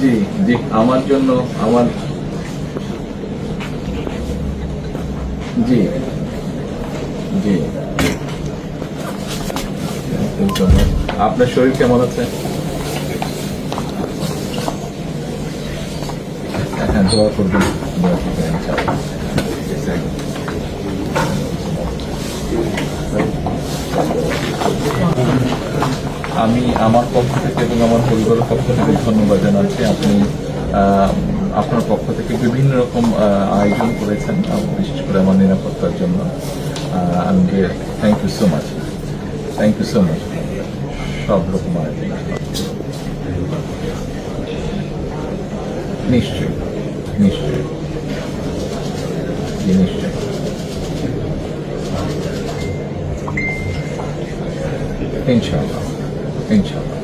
জি জি, আমার জন্য আমার জি জি, আপনার শরীর কেমন আছে? হ্যাঁ, দোয়া করবেন, দোয়া করবেন ইনশাআল্লাহ। আমি আমার পক্ষ থেকে এবং আমার পরিবারের পক্ষ থেকে ধন্যবাদ জানাচ্ছি। আপনি আপনার পক্ষ থেকে বিভিন্ন রকম আয়োজন করেছেন, বিশেষ করে আমার নিরাপত্তার জন্য। আমি thank you so much, thank you so much. সব রকম আয়োজন নিশ্চয়ই নিশ্চয়ই জি, নিশ্চয়ই ইনশাআল্লাহ ইনশাআল্লাহ।